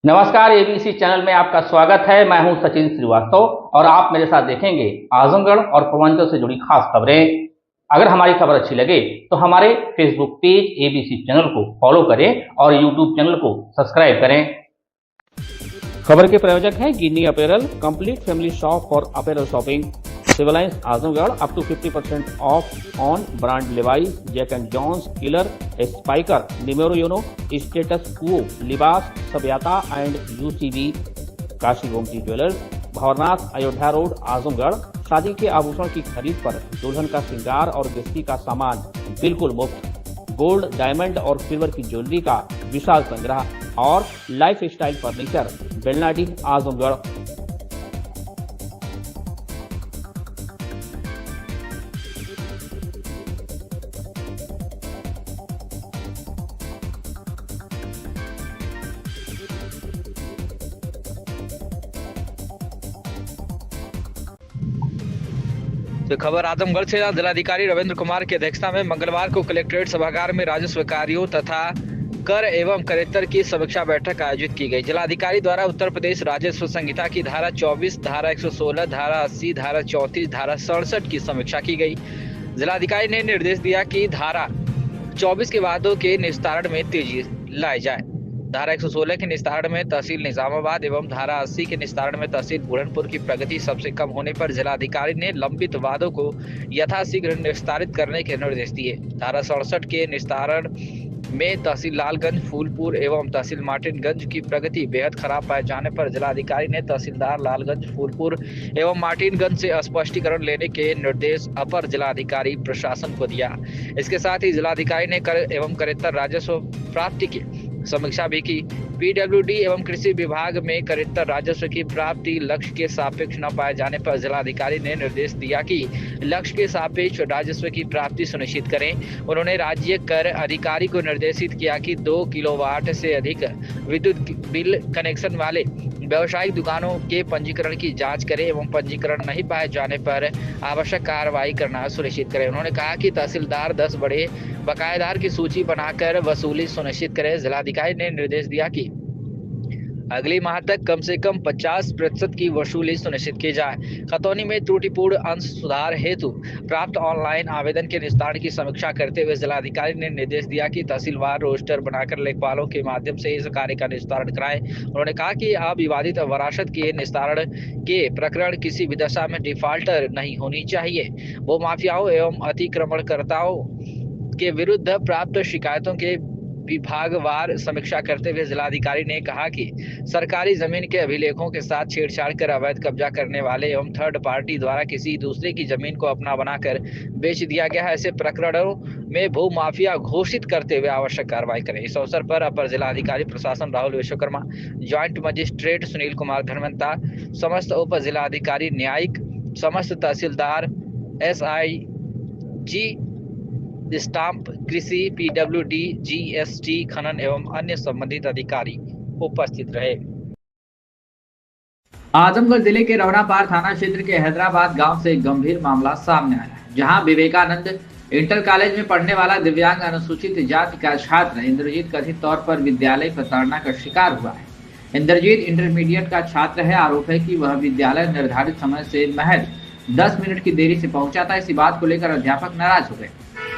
नमस्कार, ABC channel में आपका स्वागत है। मैं हूं सचिन श्रीवास्तव और आप मेरे साथ देखेंगे आजमगढ़ और पूर्वांचल से जुड़ी खास खबरें। अगर हमारी खबर अच्छी लगे तो हमारे फेसबुक पेज एबीसी चैनल को फॉलो करें और यूट्यूब चैनल को सब्सक्राइब करें। खबर के प्रायोजक हैं Ginni apparel, complete family shop for apparel shopping, civil lines Azamgarh. Up to 50% off on brand Levi's, Jack and Jones, Killer, Spykar, Numero Uno, Status Quo, Libaas, Sabhyata and UCB, Kashi Gomti jewellers, Bhawarnath, Ayodhya road, Azamgarh. शादी के आभूषण की खरीद पर दुल्हन का श्रृंगार और गृहस्थी का सामान बिल्कुल मुफ्त। गोल्ड, डायमंड और सिल्वर की ज्वेलरी का विशाल संग्रह और life style furniture, Belnadi, Azamgarh. तो खबर आजमगढ़ से। जिलाधिकारी रविंद्र कुमार की अध्यक्षता में मंगलवार को कलेक्ट्रेट सभागार में राजस्व कार्यों तथा कर एवं करेत्तर की समीक्षा बैठक आयोजित की गई। जिलाधिकारी द्वारा उत्तर प्रदेश राजस्व संहिता की धारा 24, धारा 116, धारा 80, धारा 34, धारा 67 की समीक्षा की गई। जिलाधिकारी ने निर्देश दिया कि धारा 24 के वादों के निस्तारण में तेजी लाई जाए। धारा 116 के निस्तारण में तहसील निजामाबाद एवं धारा 80 के निस्तारण में तहसील बुरहानपुर की प्रगति सबसे कम होने पर जिलाधिकारी ने लंबित वादों को यथाशीघ्र निस्तारित करने के निर्देश दिए। धारा 67 के निस्तारण में तहसील लालगंज, फूलपुर एवं तहसील मार्टिनगंज की प्रगति बेहद खराब पाए जाने पर जिलाधिकारी ने तहसीलदार लालगंज, फूलपुर एवं मार्टिनगंज से स्पष्टीकरण लेने के निर्देश अपर जिलाधिकारी प्रशासन को दिया। इसके साथ ही जिलाधिकारी ने कर एवं करेत्तर राजस्व प्राप्ति की समीक्षा भी की। पीडब्ल्यूडी एवं कृषि विभाग में करेत्तर राजस्व की प्राप्ति लक्ष्य के सापेक्ष न पाए जाने पर जिलाधिकारी ने निर्देश दिया कि लक्ष्य के सापेक्ष राजस्व की प्राप्ति सुनिश्चित करें। उन्होंने राज्य कर अधिकारी को निर्देशित किया कि 2 किलोवाट से अधिक विद्युत बिल कनेक्शन वाले व्यावसायिक दुकानों के पंजीकरण की जांच करें एवं पंजीकरण नहीं पाए जाने पर आवश्यक कार्रवाई करना सुनिश्चित करें। उन्होंने कहा कि तहसीलदार 10 बड़े बकायेदार की सूची बनाकर वसूली सुनिश्चित करें। जिलाधिकारी ने निर्देश दिया कि अगले माह तक कम से कम 50% की वसूली सुनिश्चित की जाए। खतौनी में त्रुटिपूर्ण अंश सुधार हेतु प्राप्त ऑनलाइन आवेदन के निस्तारण की समीक्षा करते हुए जिलाधिकारी ने निर्देश दिया कि तहसीलवार रोस्टर बनाकर लेखपालों के माध्यम से इस कार्य का निस्तारण कराएं। उन्होंने कहा कि अविवादित वरासत के निस्तारण के प्रकरण किसी भी दशा में डिफाल्टर नहीं होनी चाहिए। वो माफियाओं एवं अतिक्रमणकर्ताओं के विरुद्ध प्राप्त शिकायतों के विभागवार समीक्षा करते हुए जिलाधिकारी ने कहा कि सरकारी जमीन के अभिलेखों के साथ छेड़छाड़ कर अवैध कब्जा करने वाले एवं थर्ड पार्टी द्वारा किसी दूसरे की जमीन को अपना बनाकर बेच दिया गया है, ऐसे प्रकरणों में भू माफिया घोषित करते हुए आवश्यक कार्रवाई करें। इस अवसर पर अपर जिलाधिकारी प्रशासन राहुल विश्वकर्मा, ज्वाइंट मजिस्ट्रेट सुनील कुमार धर्मेंद्र, समस्त उप जिलाधिकारी न्यायिक, समस्त तहसीलदार, SIG स्टाम्प, कृषि, पीडब्ल्यूडी, GST, खनन एवं अन्य संबंधित अधिकारी उपस्थित रहे। आजमगढ़ जिले के रवनापार थाना क्षेत्र के हैदराबाद गांव से एक गंभीर मामला सामने आया है, जहां विवेकानंद इंटर कॉलेज में पढ़ने वाला दिव्यांग अनुसूचित जाति का छात्र इंद्रजीत कथित तौर पर विद्यालय प्रताड़ना का शिकार हुआ है। इंद्रजीत इंटरमीडिएट का छात्र है। आरोप है कि वह विद्यालय निर्धारित समय से महज 10 मिनट की देरी से पहुंचा था। इसी बात को लेकर अध्यापक नाराज हो गए।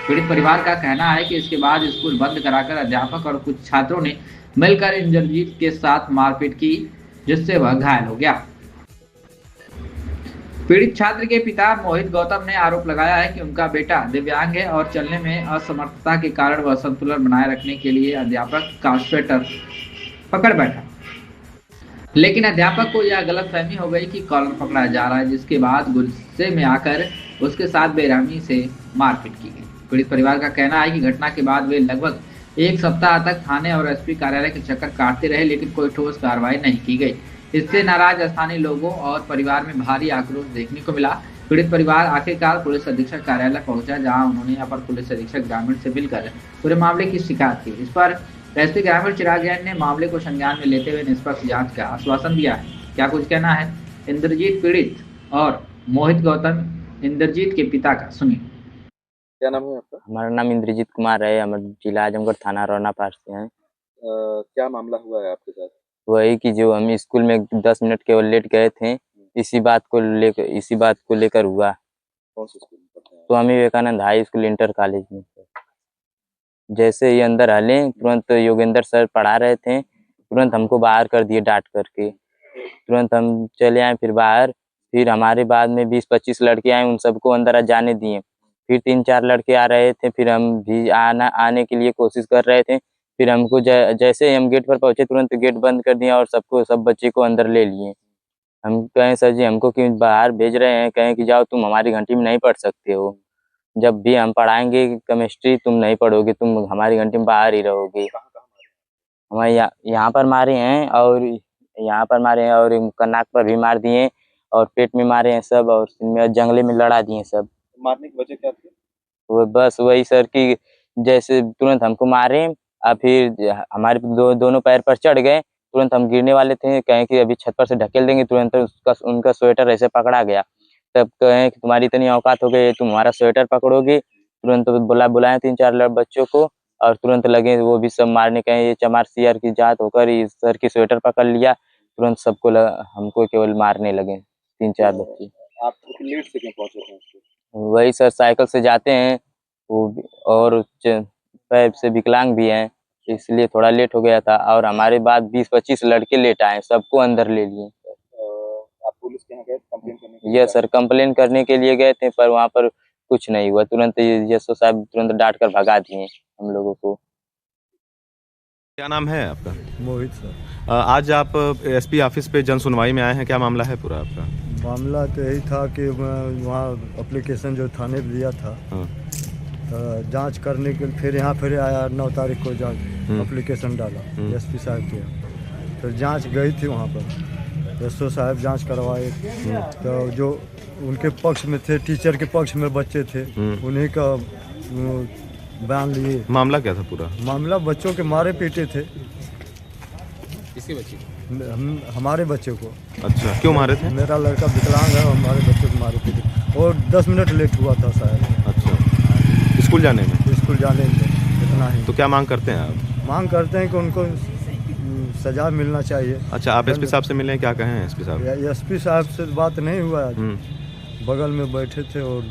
पीड़ित परिवार का कहना है कि इसके बाद स्कूल बंद कराकर अध्यापक और कुछ छात्रों ने मिलकर इंद्रजीत के साथ मारपीट की, जिससे वह घायल हो गया। पीड़ित छात्र के पिता मोहित गौतम ने आरोप लगाया है कि उनका बेटा दिव्यांग है और चलने में असमर्थता के कारण वह संतुलन बनाए रखने के लिए अध्यापक का स्वेटर पकड़ बैठा, लेकिन अध्यापक को यह गलतफहमी हो गई कि कॉलर पकड़ा जा रहा है, जिसके बाद गुस्से में आकर उसके साथ बेरहमी से मारपीट की गई। पीड़ित परिवार का कहना है कि घटना के बाद वे लगभग 1 सप्ताह तक थाने और SP कार्यालय के चक्कर काटते रहे, लेकिन कोई ठोस कार्रवाई नहीं की गई। इससे नाराज स्थानीय लोगों और परिवार में भारी आक्रोश देखने को मिला। पीड़ित परिवार आखिरकार पुलिस अधीक्षक कार्यालय पहुंचा, जहां उन्होंने अपर पुलिस अधीक्षक ग्रामीण से मिलकर पूरे मामले की शिकायत की। इस पर SP ग्रामीण चिराग जैन ने मामले को संज्ञान में लेते हुए निष्पक्ष जाँच का आश्वासन दिया है। क्या कुछ कहना है इंद्रजीत पीड़ित और मोहित गौतम इंद्रजीत के पिता का, सुनिए। क्या नाम है आपका? हमारा नाम इंद्रजीत कुमार है। हम जिला आजमगढ़ थाना रौनापार से हैं। क्या मामला हुआ है आपके साथ? वही कि जो हम स्कूल में 10 मिनट केवल लेट गए थे, इसी बात को लेकर हुआ। कौन से स्कूल में पढ़ते हैं? Swami Vivekananda high school inter college में। जैसे ही अंदर हले, तुरंत योगेंद्र सर पढ़ा रहे थे, तुरंत हमको बाहर कर दिए डांट करके। तुरंत हम चले आए फिर बाहर। फिर हमारे बाद में 20-25 लड़के आए, उन सबको अंदर जाने दिए। फिर 3-4 लड़के आ रहे थे, फिर हम भी आने के लिए कोशिश कर रहे थे। फिर हमको जैसे ही हम गेट पर पहुंचे, तुरंत गेट बंद कर दिया और सब बच्चे को अंदर ले लिए। हम कहें सर जी हमको क्यों बाहर भेज रहे हैं? कहें कि जाओ, तुम हमारी घंटी में नहीं पढ़ सकते हो। जब भी हम पढ़ाएंगे केमिस्ट्री, तुम नहीं पढ़ोगे, तुम हमारी घंटी में बाहर ही रहोगे। हमारे यहाँ पर मारे हैं और यहाँ पर मारे हैं और नाक पर भी मार दिए और पेट में मारे हैं सब, और जंगले में लड़ा दिए सब। मारने की वजह क्या थी? वो बस वही सर कि जैसे तुरंत हमको मारे और फिर हमारे दोनों पैर पर चढ़ गए। तुरंत हम गिरने वाले थे, कहें कि अभी छत पर से ढकेल देंगे। तुरंत उनका स्वेटर ऐसे पकड़ा गया। तब कहें कि तुम्हारी इतनी औकात हो गई, तुम हमारा स्वेटर पकड़ोगे। तुरंत बुलाए 3-4 बच्चों को और तुरंत लगे वो भी सब मारने। कहें ये चमार सियार की जात होकर इस सर की स्वेटर पकड़ लिया। तुरंत सबको हमको केवल मारने लगे 3-4 बच्चे। आप लेट से क्यों पहुंचे थे उसको? वही सर, साइकिल से जाते हैं और पैर से विकलांग भी हैं, इसलिए थोड़ा लेट हो गया था। और हमारे बाद 20-25 लड़के लेट आए, सबको अंदर ले लिए। आप पुलिस के यहाँ गए कंप्लेन करने के लिए? यस सर, कंप्लेन करने के लिए गए थे, पर वहाँ पर कुछ नहीं हुआ। तुरंत यशो साहब तुरंत डांट कर भगा दिए हम लोगों को। क्या नाम है आपका? मोहित सर। आज आप एसपी ऑफिस पे जन सुनवाई में आए हैं, क्या मामला है पूरा आपका? मामला तो यही था कि मैं वहाँ एप्लीकेशन जो थाने पे दिया था, हाँ। जांच करने के लिए फिर यहाँ फिर आया 9 तारीख को जांच एप्लीकेशन डाला एसपी साहब के। फिर जांच गई थी वहाँ पर, एसओ साहब जांच करवाए। तो जो उनके पक्ष में थे, टीचर के पक्ष में बच्चे थे, उन्हीं का बयान लिए। मामला क्या था पूरा? मामला बच्चों के मारे पीटे थे। किसके बच्चे? हमारे बच्चे को। अच्छा, क्यों मारे थे? मेरा लड़का विकलांग है, हमारे बच्चे को मारे पीटे और 10 मिनट लेट हुआ था शायद। अच्छा, स्कूल जाने में? स्कूल जाने में इतना ही। तो क्या मांग करते हैं आप? मांग करते हैं कि उनको सजा मिलना चाहिए। अच्छा, आप एसपी साहब से मिले हैं, क्या कहे हैं एसपी साहब? एसपी साहब से बात नहीं हुआ आज, बगल में बैठे थे और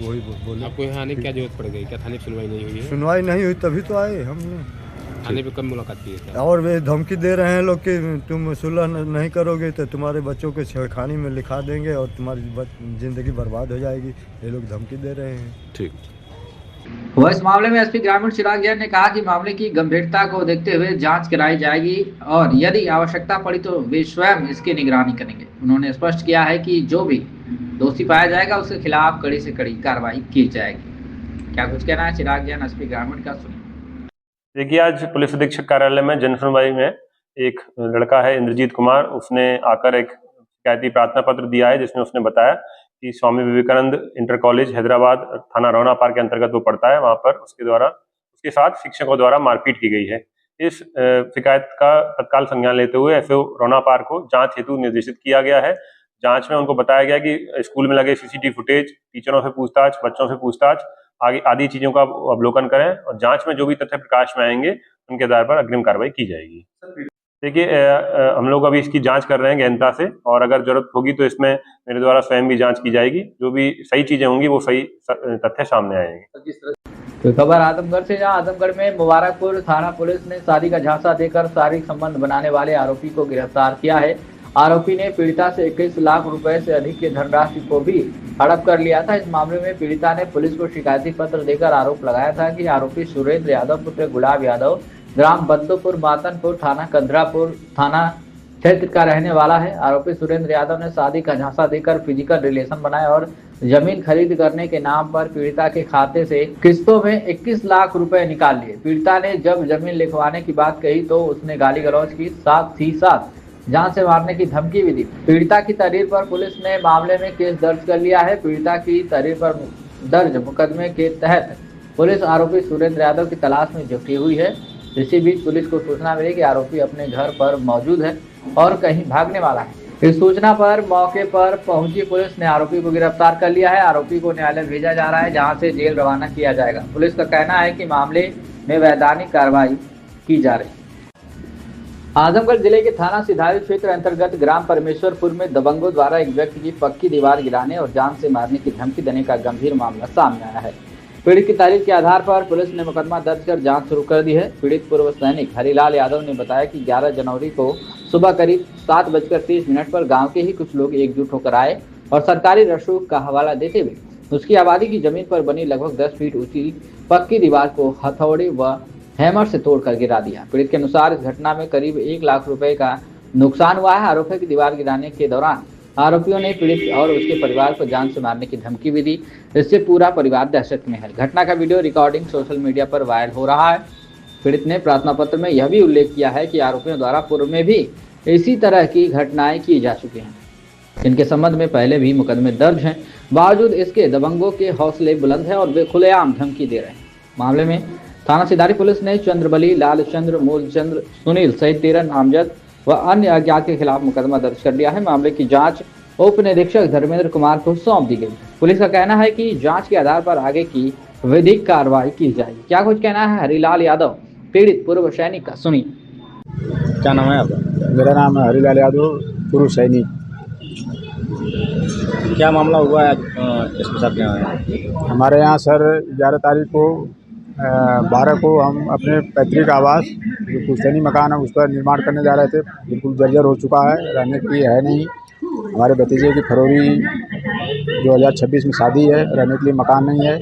वही बोले। आपको यहाँ आने की क्या जरूरत पड़ गई? क्या थाने की सुनवाई नहीं हुई है? सुनवाई नहीं हुई तभी तो आए हमने। थाने पे कब मुलाकात की है? और वे धमकी दे रहे हैं लोग कि तुम सुलह नहीं करोगे तो तुम्हारे बच्चों को छेड़खानी में लिखा देंगे और तुम्हारी जिंदगी बर्बाद हो जाएगी। ये लोग धमकी दे रहे हैं। ठीक। वह इस मामले में एसपी ग्रामीण चिराग जैन ने कहा कि मामले की गंभीरता को देखते हुए जांच कराई जाएगी और यदि आवश्यकता पड़ी तो वे स्वयं इसकी निगरानी करेंगे। उन्होंने स्पष्ट किया है कि जो भी दोषी पाया जाएगा उसके खिलाफ कड़ी से कड़ी कार्रवाई की जाएगी। क्या कुछ कहना है चिराग जैन एसपी ग्रामीण का, सुनिए। देखिए, आज पुलिस अधीक्षक कार्यालय में जन सुनवाई में एक लड़का है इंद्रजीत कुमार, उसने आकर एक शिकायती प्रार्थना पत्र दिया है जिसमें उसने बताया कि स्वामी विवेकानंद इंटर कॉलेज हैदराबाद थाना रोना पार के अंतर्गत वो पढ़ता है, वहां पर उसके साथ शिक्षकों द्वारा मारपीट की गई है। इस शिकायत का तत्काल संज्ञान लेते हुए एफओ रोना पार को जांच हेतु निर्देशित किया गया है। जांच में उनको बताया गया कि स्कूल में लगे सीसीटीवी फुटेज, टीचरों से पूछताछ, बच्चों से पूछताछ आगे आदि चीजों का अवलोकन करें और जांच में जो भी तथ्य प्रकाश में आएंगे उनके आधार पर अग्रिम कार्रवाई की जाएगी। देखिए, हम लोग अभी इसकी जांच कर रहे हैं गहनता से और अगर जरूरत होगी तो इसमें मेरे द्वारा स्वयं भी जांच की जाएगी। जो भी सही चीजें होंगी वो सही तथ्य सामने आएंगे। तो खबर आजमगढ़ से, जहां आजमगढ़ में मुबारकपुर थाना पुलिस ने शादी का झांसा देकर शारीरिक संबंध बनाने वाले आरोपी को गिरफ्तार किया है। आरोपी ने पीड़िता से 21 लाख रुपए से अधिक की धनराशि को भी हड़प कर लिया था। इस मामले में पीड़िता ने पुलिस को शिकायती पत्र देकर आरोप लगाया था कि आरोपी सुरेंद्र यादव पुत्र गुलाब यादव ग्राम बद्दूपुर मातनपुर थाना कंदरापुर थाना क्षेत्र का रहने वाला है। आरोपी सुरेंद्र यादव ने शादी का झांसा देकर फिजिकल रिलेशन बनाए और जमीन खरीद करने के नाम पर पीड़िता के खाते से किस्तों में 21 लाख रुपए निकाल लिए। पीड़िता ने जब जमीन लिखवाने की बात कही तो उसने गाली गलौज की, साथ ही साथ जान से मारने की धमकी भी दी। पीड़िता की तहरीर पर पुलिस ने मामले में केस दर्ज कर लिया है। पीड़िता की तहरीर पर दर्ज मुकदमे के तहत पुलिस आरोपी सुरेंद्र यादव की तलाश में जुटी हुई है। इसी बीच पुलिस को सूचना मिली कि आरोपी अपने घर पर मौजूद है और कहीं भागने वाला है। इस सूचना पर मौके पर पहुंची पुलिस ने आरोपी को गिरफ्तार कर लिया है। आरोपी को न्यायालय भेजा जा रहा है, जहां से जेल रवाना किया जाएगा। पुलिस का कहना है कि मामले में वैधानिक कार्रवाई की जा रही है। आजमगढ़ जिले के थाना सिधारी क्षेत्र अंतर्गत ग्राम परमेश्वरपुर में दबंगों द्वारा एक व्यक्ति की पक्की दीवार गिराने और जान से मारने की धमकी देने का गंभीर मामला सामने आया है। पीड़ित की तारीफ के आधार पर पुलिस ने मुकदमा दर्ज कर जांच शुरू कर दी है। पीड़ित पूर्व सैनिक हरिलाल यादव ने बताया कि 11 जनवरी को सुबह करीब 7:30 पर गाँव के ही कुछ लोग एकजुट होकर आए और सरकारी रसूख का हवाला देते हुए उसकी आबादी की जमीन पर बनी लगभग 10 फीट ऊंची पक्की दीवार को हथौड़े व हैमर से तोड़कर गिरा दिया। पीड़ित के अनुसार इस घटना में करीब 1 लाख रुपए का नुकसान हुआ है। आरोप है कि दीवार गिराने के दौरान आरोपियों ने पीड़ित और उसके परिवार को जान से मारने की धमकी भी दी। इससे पूरा परिवार दहशत में है। घटना का वीडियो रिकॉर्डिंग सोशल मीडिया पर वायरल हो रहा है। पीड़ित ने प्रार्थना पत्र में यह भी उल्लेख किया है कि आरोपियों द्वारा पूर्व में भी इसी तरह की घटनाएं की जा चुकी हैं। इनके संबंध में पहले भी मुकदमे दर्ज हैं। बावजूद इसके दबंगों के हौसले बुलंद है और वे खुलेआम धमकी दे रहे हैं। मामले में थाना सिधारी पुलिस ने चंद्रबली, लालचंद्र, मूलचंद्र, सुनील सहित 13 नामजद व अन्य अज्ञात के खिलाफ मुकदमा दर्ज कर दिया है। मामले की जांच उप निरीक्षक धर्मेंद्र कुमार को सौंप दी गई। पुलिस का कहना है कि जांच के आधार पर आगे की विधिक कार्रवाई की जाएगी। क्या कुछ कहना है हरिलाल यादव, पीड़ित पूर्व सैनिक का, सुनिए। क्या नाम है आपका? मेरा नाम है हरिलाल यादव, पूर्व सैनिक। क्या मामला हुआ है इसके साथ? यहाँ हमारे यहाँ सर 11 तारीख को 12 को हम अपने पैतृक आवास जो पुश्तैनी मकान है उस पर निर्माण करने जा रहे थे। बिल्कुल जर्जर हो चुका है, रहने के लिए है नहीं। हमारे भतीजे की फरवरी 2026 में शादी है, रहने के लिए मकान नहीं है।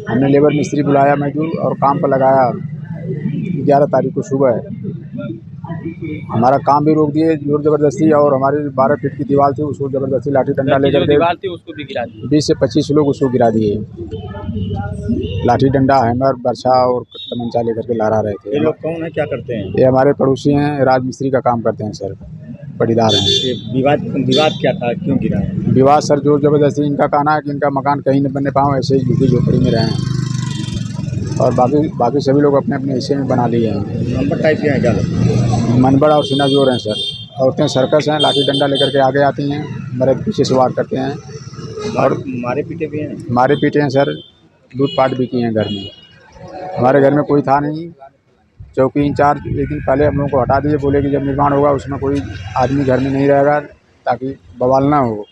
हमने लेबर मिस्त्री बुलाया मजदूर और काम पर लगाया। 11 तारीख को सुबह हमारा काम भी रोक दिए जोर जबरदस्ती, और हमारी 12 फीट की दीवार थी उसको जबरदस्ती लाठी डंडा लेकर दीवार थी उसको भी गिरा दिया। 20 से 25 लोग उसको गिरा दिए। लाठी डंडा, हैमर, बर्छा और तमंचा लेकर के लहरा रहे थे। ये लोग कौन है, क्या करते हैं? ये हमारे पड़ोसी हैं, राजमिस्त्री का काम करते हैं सर, पटीदार हैं। ये विवाद क्या था, क्यों गिरा? विवाद सर जोर जबरदस्ती। इनका कहना है कि इनका मकान कहीं न बनने पाऊँ, ऐसे ही झुग्गी झोपड़ी में रहें, और बाकी सभी लोग अपने अपने हिस्से में बना लिए हैं। नंबर टाइप क्या है? क्या मनबड़ और सीना जोर हैं सर। औरतें सर्कस हैं, लाठी डंडा लेकर के आगे आती हैं, मर्द पीछे से वार करते हैं और मारे पीटे भी हैं? मारे पीटे हैं सर, लूटपाट भी किए हैं घर में। हमारे घर में कोई था नहीं। चौकी इंचार्ज एक दिन पहले हम लोगों को हटा दिए, बोले कि जब निर्माण होगा उसमें कोई आदमी घर में नहीं रहेगा ताकि बवाल ना हो।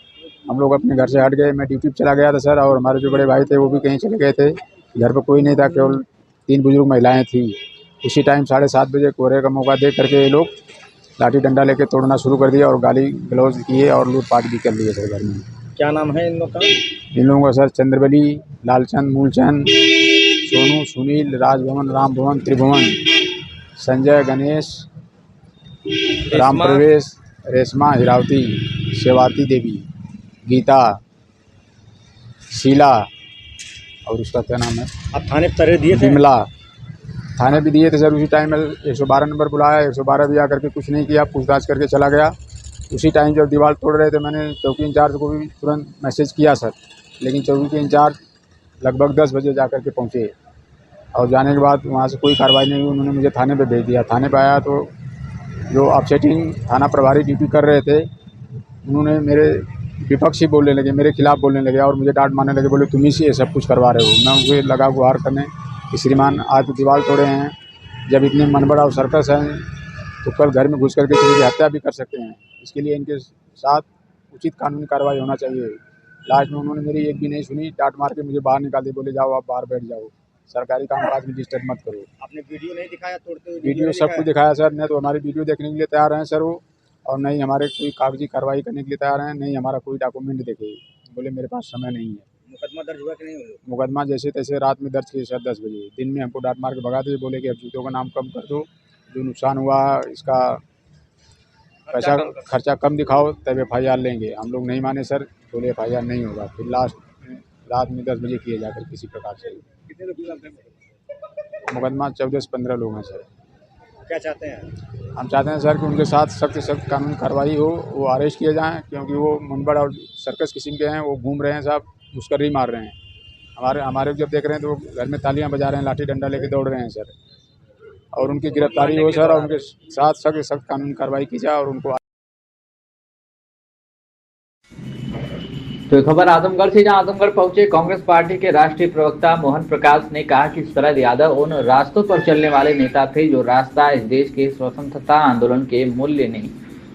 हम लोग अपने घर से हट गए। मैं ड्यूटी पर चला गया था सर, और हमारे जो बड़े भाई थे वो भी कहीं चले गए थे। घर पर कोई नहीं था, केवल 3 बुजुर्ग महिलाएं थी। उसी टाइम 7:30 बजे कोहरे का मौका देख करके ये लोग लाठी डंडा लेके तोड़ना शुरू कर दिया और गाली गलौज किए और लूटपाट भी कर लिए सर घर में। क्या नाम है इन लोगों का? इन लोगों का सर चंद्रबली, लालचंद, मूलचंद, सोनू, सुनील, राजभवन, राम भवन, त्रिभुवन, संजय, गणेश, राम प्रवेश, रेशमा, हिरावती, सेवाती देवी, गीता, शीला, और उसका क्या नाम है, आप थाने पर दिए थे? विमला। थाने भी दिए थे सर। उसी टाइम में 112 नंबर बुलाया, 112 भी आकर के कुछ नहीं किया, पूछताछ करके चला गया। उसी टाइम जब दीवार तोड़ रहे थे मैंने चौकी इंचार्ज को भी तुरंत मैसेज किया सर, लेकिन चौकी के इंचार्ज लगभग 10 बजे जा कर के पहुँचे, और जाने के बाद वहाँ से कोई कार्रवाई नहीं हुई। उन्होंने मुझे थाने पे भेज दिया। थाने पे आया तो जो अपसेटिंग थाना प्रभारी ड्यूटी कर रहे थे उन्होंने मेरे विपक्षी बोलने लगे, मेरे खिलाफ बोलने लगे और मुझे डांट मारने लगे। बोले तुम ही से ये सब कुछ करवा रहे हो। मैं उनको लगा गुहार करने कि श्रीमान आज तो दीवार तोड़े हैं, जब इतने मनबड़ा और सर्कस हैं तो कल घर में घुस करके किसी की हत्या भी कर सकते हैं। इसके लिए इनके साथ उचित कानूनी कार्रवाई होना चाहिए। लास्ट में उन्होंने मेरी एक भी नहीं सुनी, डांट मार के मुझे बाहर निकाल दी। बोले जाओ आप बाहर बैठ जाओ, सरकारी कामकाज में डिस्टर्ब मत करो। आपने वीडियो नहीं दिखाया तोड़ते हुए? वीडियो सब कुछ दिखाया सर। न तो हमारी वीडियो देखने के लिए तैयार हैं सर वो, और नहीं हमारे कोई कागजी कार्रवाई करने के लिए तैयार हैं, नहीं हमारा कोई डॉक्यूमेंट देखे। बोले मेरे पास समय नहीं है। मुकदमा दर्ज हुआ कि नहीं? मुकदमा जैसे तैसे रात में दर्ज किए सर 10 बजे। दिन में हमको डांट मार के भगा दिए। बोले कि अब जूतों का नाम कम कर दो, जो नुकसान हुआ इसका पैसा खर्चा कम दिखाओ तब FIR लेंगे। हम लोग नहीं माने सर, बोले FIR नहीं होगा। फिर लास्ट में रात में 10 बजे किए जाकर किसी प्रकार से। कितने लोग? मुकदमा 14 से 15 लोग हैं सर। क्या चाहते हैं? हम चाहते हैं सर कि उनके साथ सख्त से सख्त कानूनी कार्रवाई हो, वो अरेस्ट किए जाएं, क्योंकि वो मुनबड़ और सर्कस किस्म के हैं। वो घूम रहे हैं साहब, मुस्करी मार रहे हैं। हमारे जब देख रहे हैं तो वो घर में तालियां बजा रहे हैं, लाठी डंडा लेके दौड़ रहे हैं सर। और उनकी गिरफ्तारी हो सर, और उनके साथ सख्त से सख्त कानूनी कार्रवाई की जाए और उनको तो खबर आजमगढ़ से, जहां आजमगढ़ पहुंचे कांग्रेस पार्टी के राष्ट्रीय प्रवक्ता मोहन प्रकाश ने कहा कि शरद यादव उन रास्तों पर चलने वाले नेता थे जो रास्ता इस देश के स्वतंत्रता आंदोलन के मूल्य ने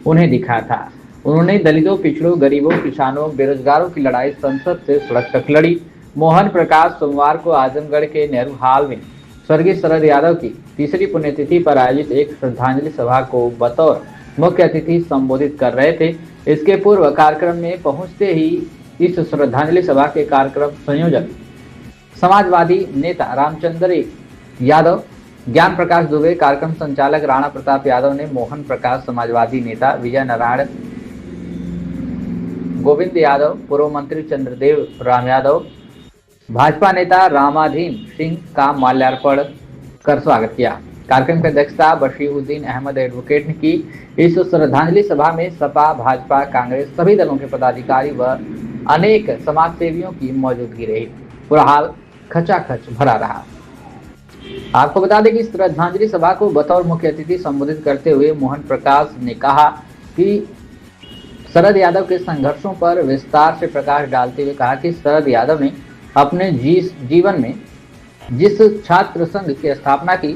उन्हें दिखाया था। उन्होंने दलितों, पिछड़ों, गरीबों, किसानों, बेरोजगारों की लड़ाई संसद से सड़क तक लड़ी। मोहन प्रकाश सोमवार को आजमगढ़ के नेहरू हॉल में स्वर्गीय शरद यादव की तीसरी पुण्यतिथि पर आयोजित एक श्रद्धांजलि सभा को बतौर मुख्य अतिथि संबोधित कर रहे थे। इसके पूर्व कार्यक्रम में पहुंचते ही इस श्रद्धांजलि सभा के कार्यक्रम संयोजक समाजवादी नेता रामचंद्र यादव, ज्ञान प्रकाश दुबे, कार्यक्रम संचालक राणा प्रताप यादव ने मोहन प्रकाश, समाजवादी नेता विजय नारायण, गोविंद यादव, पूर्व मंत्री चंद्रदेव राम यादव, भाजपा नेता रामाधीन सिंह का माल्यार्पण कर स्वागत किया। कार्यक्रम की अध्यक्षता बशीरुद्दीन अहमद एडवोकेट ने की। इस श्रद्धांजलि सभा में सपा, भाजपा, कांग्रेस सभी दलों के पदाधिकारी व अनेक समाज सेवियों की मौजूदगी रही। पूरा हाल खचाखच भरा रहा। आपको बता दें कि श्रद्धांजलि सभा को बतौर मुख्य अतिथि संबोधित करते हुए मोहन प्रकाश ने कहा कि शरद यादव के संघर्षों पर विस्तार से प्रकाश डालते हुए कहा कि शरद यादव ने अपने जीवन में जिस छात्र संघ की स्थापना की,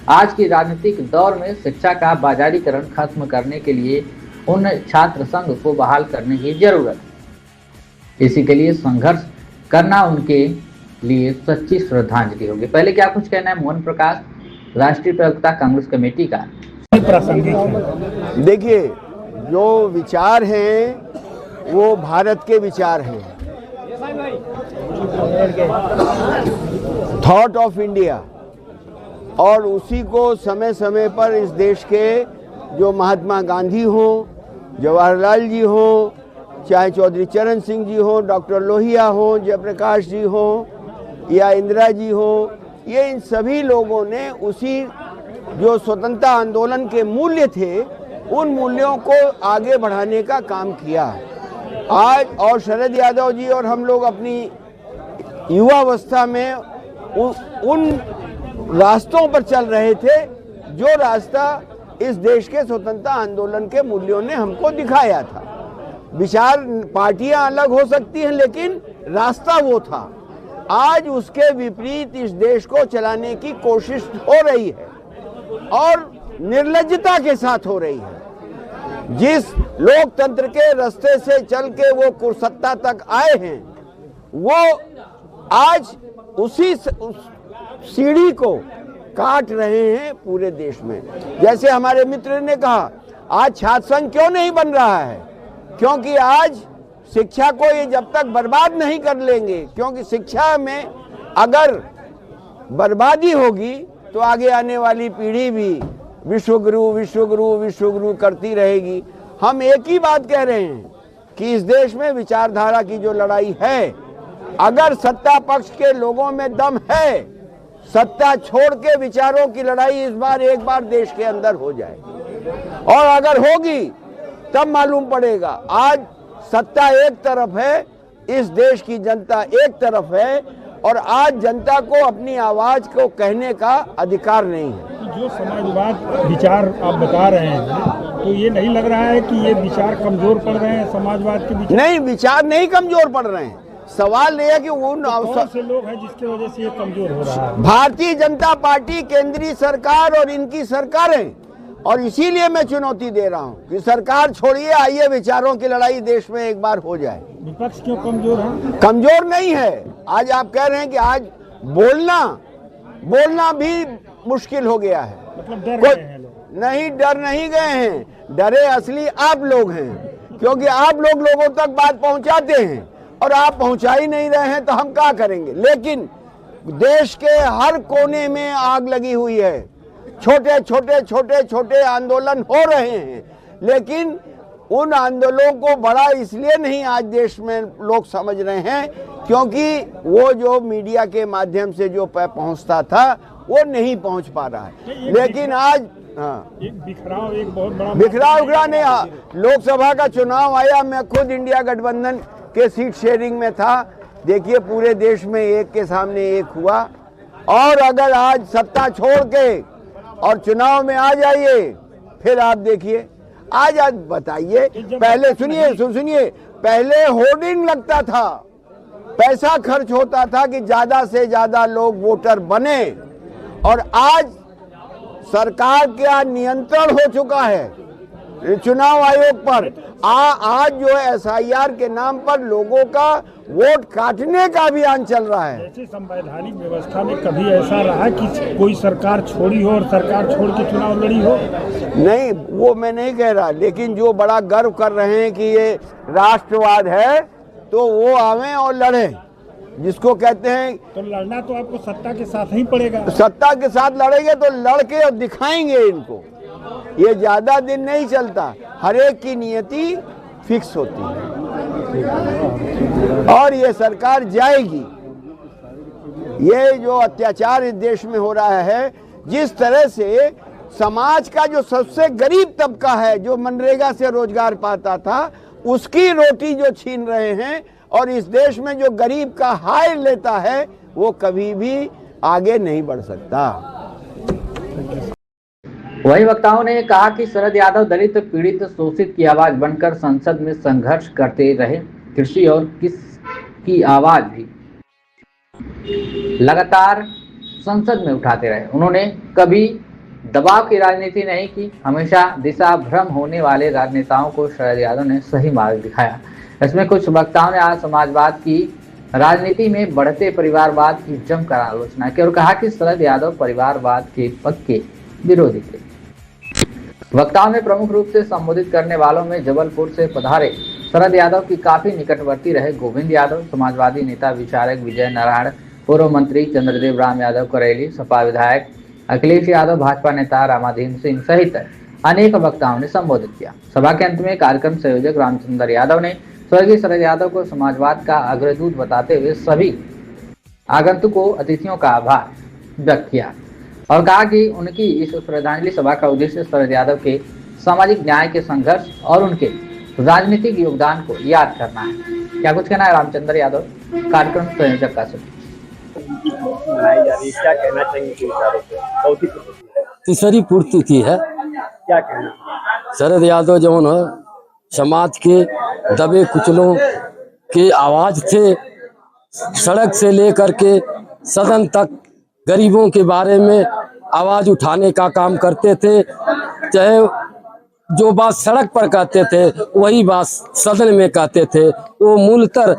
आज की राजनीतिक दौर में शिक्षा का बाजारीकरण खत्म करने के लिए उन छात्र संघ को बहाल करने की जरूरत है। इसी के लिए संघर्ष करना उनके लिए सच्ची श्रद्धांजलि होगी। पहले क्या कुछ कहना है मोहन प्रकाश, राष्ट्रीय प्रवक्ता कांग्रेस कमेटी का? देखिए, जो विचार हैं वो भारत के विचार हैं, थॉट ऑफ इंडिया, और उसी को समय समय पर इस देश के जो महात्मा गांधी हों, जवाहरलाल जी हों, चाहे चौधरी चरण सिंह जी हों, डॉक्टर लोहिया हों, जयप्रकाश जी हों या इंदिरा जी हों, ये इन सभी लोगों ने उसी जो स्वतंत्रता आंदोलन के मूल्य थे उन मूल्यों को आगे बढ़ाने का काम किया। आज और शरद यादव जी और हम लोग अपनी युवावस्था में उन रास्तों पर चल रहे थे जो रास्ता इस देश के स्वतंत्रता आंदोलन के मूल्यों ने हमको दिखाया था। विचार पार्टियां अलग हो सकती हैं लेकिन रास्ता वो था। आज उसके विपरीत इस देश को चलाने की कोशिश हो रही है और निर्लज्जता के साथ हो रही है। जिस लोकतंत्र के रास्ते से चल के वो कुर्सत्ता तक आए हैं वो आज उसी सीढ़ी को काट रहे हैं पूरे देश में। जैसे हमारे मित्र ने कहा, आज छात्र संघ क्यों नहीं बन रहा है? क्योंकि आज शिक्षा को ये जब तक बर्बाद नहीं कर लेंगे, क्योंकि शिक्षा में अगर बर्बादी होगी तो आगे आने वाली पीढ़ी भी विश्वगुरु विश्वगुरु विश्वगुरु करती रहेगी। हम एक ही बात कह रहे हैं कि इस देश में विचारधारा की जो लड़ाई है, अगर सत्ता पक्ष के लोगों में दम है, सत्ता छोड़ के विचारों की लड़ाई इस बार एक बार देश के अंदर हो जाए, और अगर होगी तब मालूम पड़ेगा। आज सत्ता एक तरफ है, इस देश की जनता एक तरफ है, और आज जनता को अपनी आवाज को कहने का अधिकार नहीं है। जो समाजवाद विचार आप बता रहे हैं, तो ये नहीं लग रहा है कि ये विचार कमजोर पड़ रहे हैं? समाजवाद के विचार नहीं, विचार नहीं कमजोर पड़ रहे हैं। सवाल ये है कि उन से लोग हैं जिसकी वजह से ये कमजोर हो रहा है। भारतीय जनता पार्टी, केंद्रीय सरकार और इनकी सरकारें, और इसीलिए मैं चुनौती दे रहा हूं कि सरकार छोड़िए, आइए विचारों की लड़ाई देश में एक बार हो जाए। विपक्ष क्यों कमजोर है? कमजोर नहीं है। आज आप कह रहे हैं कि आज बोलना भी मुश्किल हो गया है। मतलब डर गए हैं लोग? नहीं, डर नहीं गए हैं, डरे असली आप लोग हैं, क्योंकि आप लोगों तक बात पहुंचाते हैं और आप पहुंचा ही नहीं रहे हैं तो हम क्या करेंगे। लेकिन देश के हर कोने में आग लगी हुई है, छोटे छोटे आंदोलन हो रहे हैं, लेकिन उन आंदोलनों को बड़ा इसलिए नहीं आज देश में लोग समझ रहे हैं क्योंकि वो जो मीडिया के माध्यम से जो पहुंचता था वो नहीं पहुंच पा रहा है। लेकिन आज एक बिखराव, एक बहुत बड़ा बिखराव नहीं। लोकसभा का चुनाव आया, मैं खुद इंडिया गठबंधन के सीट शेयरिंग में था। देखिए पूरे देश में एक के सामने एक हुआ, और अगर आज सत्ता छोड़ के और चुनाव में आ जाइए, फिर आप देखिए। आज बताइए, पहले सुनिए पहले होर्डिंग लगता था, पैसा खर्च होता था कि ज्यादा से ज्यादा लोग वोटर बने, और आज सरकार का नियंत्रण हो चुका है चुनाव आयोग पर। आज जो है SIR के नाम पर लोगों का वोट काटने का अभियान चल रहा है। ऐसे संवैधानिक व्यवस्था में कभी ऐसा रहा कि कोई सरकार छोड़ी हो और सरकार छोड़ के चुनाव लड़ी हो? नहीं, वो मैं नहीं कह रहा, लेकिन जो बड़ा गर्व कर रहे हैं कि ये राष्ट्रवाद है तो वो आवे और लड़े, जिसको कहते हैं। तो लड़ना तो आपको सत्ता के साथ ही पड़ेगा। सत्ता के साथ लड़ेंगे तो लड़के और दिखाएंगे इनको, ये ज्यादा दिन नहीं चलता, हर एक की नियति फिक्स होती है और ये सरकार जाएगी। ये जो अत्याचार इस देश में हो रहा है, जिस तरह से समाज का जो सबसे गरीब तबका है, जो मनरेगा से रोजगार पाता था, उसकी रोटी जो छीन रहे हैं, और इस देश में जो गरीब का हाय लेता है, वो कभी भी आगे नहीं बढ़ सकता। वही वक्ताओं ने कहा कि शरद यादव दलित पीड़ित शोषित की आवाज बनकर संसद में संघर्ष करते रहे, कृषि और की आवाज भी लगातार संसद में उठाते रहे। उन्होंने कभी दबाव की राजनीति नहीं की, हमेशा दिशा भ्रम होने वाले राजनेताओं को शरद यादव ने सही मार्ग दिखाया। इसमें कुछ वक्ताओं ने आज समाजवाद की राजनीति में बढ़ते परिवारवाद की जमकर आलोचना की और कहा कि शरद यादव परिवारवाद के पक्के विरोधी थे। वक्ताओं ने प्रमुख रूप से संबोधित करने वालों में जबलपुर से पधारे शरद यादव की काफी निकटवर्ती रहे गोविंद यादव, समाजवादी नेता विचारक विजय नारायण, पूर्व मंत्री चंद्रदेव राम यादव करेली, सपा विधायक अखिलेश यादव, भाजपा नेता रामाधीन सिंह सहित अनेक वक्ताओं ने संबोधित किया। सभा के अंत में कार्यक्रम संयोजक रामचंद्र यादव ने स्वर्गीय शरद यादव को समाजवाद का अग्रदूत बताते हुए सभी आगंतुकों अतिथियों का आभार व्यक्त किया और कहा कि उनकी इस श्रद्धांजलि सभा का उद्देश्य शरद यादव के सामाजिक न्याय के संघर्ष और उनके राजनीतिक योगदान को याद करना है। क्या कुछ कहना है रामचंद्र यादव, कार्यक्रम संयोजक का क्या कहना चाहिए? तीसरी पूर्ति है। क्या कहना? शरद यादव जो है समाज के दबे कुचलों के आवाज थे, सड़क से लेकर के सदन तक गरीबों के बारे में आवाज उठाने का काम करते थे। चाहे जो बात सड़क पर कहते थे वही बात सदन में कहते थे। वो मूलतः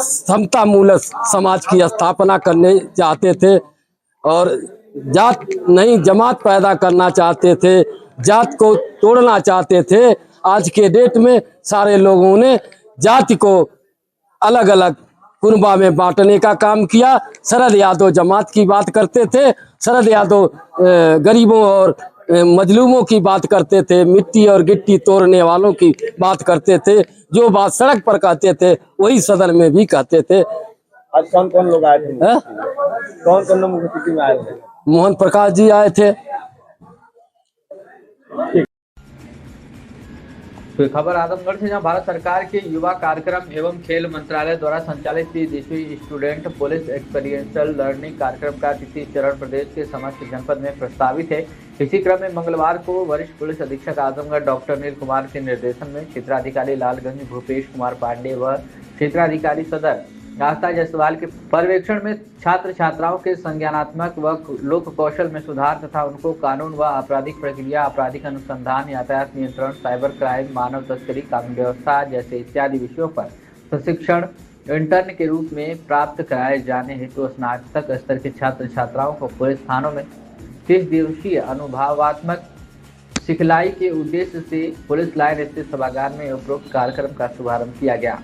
समता मूलक समाज की स्थापना करने चाहते थे और जात नहीं जमात पैदा करना चाहते थे, जात को तोड़ना चाहते थे। आज के डेट में सारे लोगों ने जाति को अलग अलग कुनबा में बांटने का काम किया। शरद यादव जमात की बात करते थे, शरद यादव गरीबों और मजलूमों की बात करते थे, मिट्टी और गिट्टी तोड़ने वालों की बात करते थे। जो बात सड़क पर कहते थे वही सदन में भी कहते थे। आज कौन कौन लोग आए थे? कौन कौन लोग उपस्थिति में आए थे? मोहन प्रकाश जी आए थे। तो खबर आजमगढ़ से, जहां भारत सरकार के युवा कार्यक्रम एवं खेल मंत्रालय द्वारा संचालित 30वीं स्टूडेंट पुलिस एक्सपीरियंशियल लर्निंग कार्यक्रम का 33 चरण प्रदेश के समस्त जनपद में प्रस्तावित है। इसी क्रम में मंगलवार को वरिष्ठ पुलिस अधीक्षक आजमगढ़ डॉक्टर नील कुमार के निर्देशन में क्षेत्राधिकारी लालगंज भूपेश कुमार पांडे व क्षेत्राधिकारी सदर आस्था जायसवाल के पर्यवेक्षण में छात्र छात्राओं के संज्ञानात्मक व लोक कौशल में सुधार तथा उनको कानून व आपराधिक प्रक्रिया, आपराधिक अनुसंधान, यातायात नियंत्रण, साइबर क्राइम, मानव तस्करी, कानून व्यवस्था जैसे इत्यादि विषयों पर प्रशिक्षण इंटर्न के रूप में प्राप्त कराए जाने हेतु स्नातक स्तर के छात्र छात्राओं को पुलिस थानों में 30 दिवसीय अनुभवात्मक सिखलाई के उद्देश्य से पुलिस लाइन स्थित सभागार में उपरोक्त कार्यक्रम का शुभारंभ किया गया।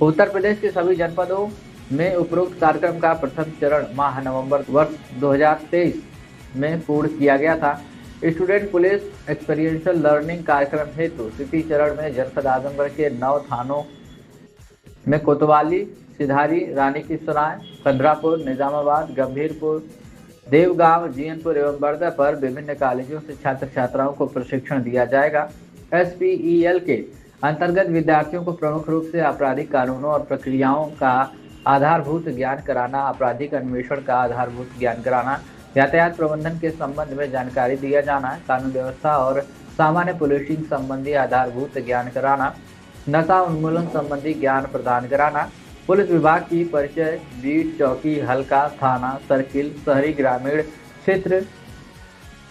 उत्तर प्रदेश के सभी जनपदों में उपरोक्त कार्यक्रम का प्रथम चरण माह नवंबर वर्ष 2023 में पूर्ण किया गया था। स्टूडेंट पुलिस एक्सपीरियंशियल लर्निंग कार्यक्रम हेतु तृतीय चरण में जनपद आजमगढ़ के 9 थानों में कोतवाली, सिधारी, रानी की सराय, खंडरापुर, निजामाबाद, गंभीरपुर, देवगांव, जीयनपुर एवं बर्दा पर विभिन्न कॉलेजों से छात्र छात्राओं को प्रशिक्षण दिया जाएगा। SPEL के अंतर्गत विद्यार्थियों को प्रमुख रूप से आपराधिक कानूनों और प्रक्रियाओं का आधारभूत ज्ञान कराना, आपराधिक अन्वेषण का आधारभूत ज्ञान कराना, यातायात प्रबंधन के संबंध में जानकारी दिया जाना, कानून व्यवस्था और सामान्य पुलिसिंग संबंधी आधारभूत ज्ञान कराना, नशा उन्मूलन संबंधी ज्ञान प्रदान कराना, पुलिस विभाग की परिचय, बीट, चौकी, हल्का, थाना, सर्किल, शहरी ग्रामीण क्षेत्र,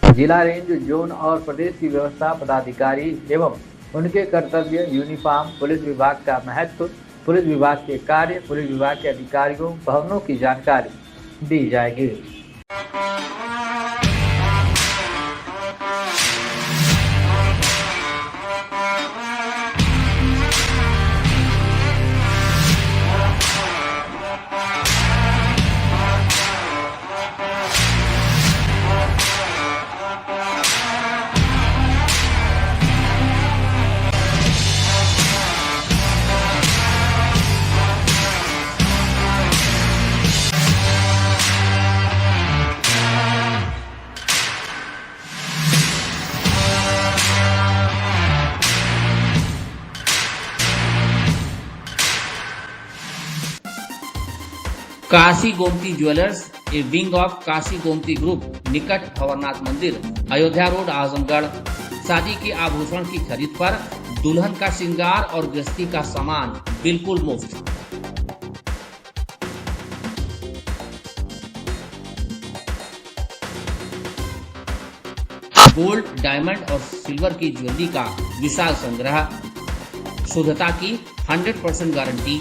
जिला रेंज, जोन और प्रदेश की व्यवस्था पदाधिकारी एवं उनके कर्तव्य, यूनिफॉर्म, पुलिस विभाग का महत्व, पुलिस विभाग के कार्य, पुलिस विभाग के अधिकारियों, भवनों की जानकारी दी जाएगी। Kashi Gomti jewellers, A wing of Kashi Gomti group, निकट भंवरनाथ मंदिर, अयोध्या रोड, आजमगढ़। शादी के आभूषण की खरीद पर दुल्हन का श्रृंगार और गृहस्थी का सामान बिल्कुल मुफ्त। गोल्ड, डायमंड और सिल्वर की ज्वेलरी का विशाल संग्रह, शुद्धता की 100% गारंटी।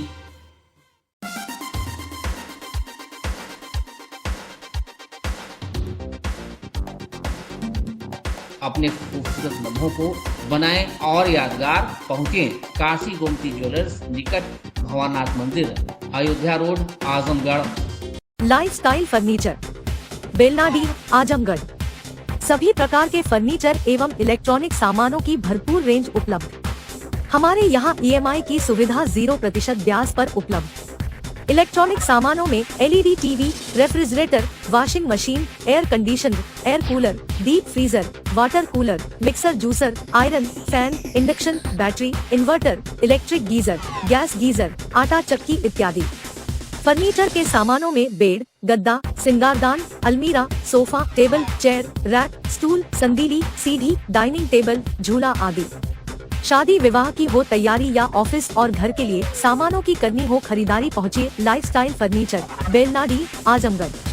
अपने खूबसूरत लम्हों को बनाएं और यादगार। पहुंचें काशी गोमती ज्वेलर्स, निकट भंवरनाथ मंदिर, Ayodhya road, Azamgarh. Lifestyle furniture, Belnadi, Azamgarh. सभी प्रकार के फर्नीचर एवं इलेक्ट्रॉनिक सामानों की भरपूर रेंज उपलब्ध। हमारे यहाँ EMI की सुविधा 0% ब्याज पर उपलब्ध। इलेक्ट्रॉनिक सामानों में LED TV, refrigerator, washing machine, air conditioner, air cooler, deep freezer, water cooler, mixer juicer, iron, fan, induction, battery, inverter, electric geyser, gas geyser, आटा चक्की इत्यादि। फर्नीचर के सामानों में बेड, गद्दा, सिंगारदान, अलमीरा, sofa, table, chair, rack, stool, संदीली, सीढ़ी, डाइनिंग टेबल, झूला आदि। शादी विवाह की हो तैयारी या ऑफिस और घर के लिए सामानों की करनी हो खरीदारी, पहुँचिए लाइफस्टाइल फर्नीचर, बेलनाडी, आजमगढ़।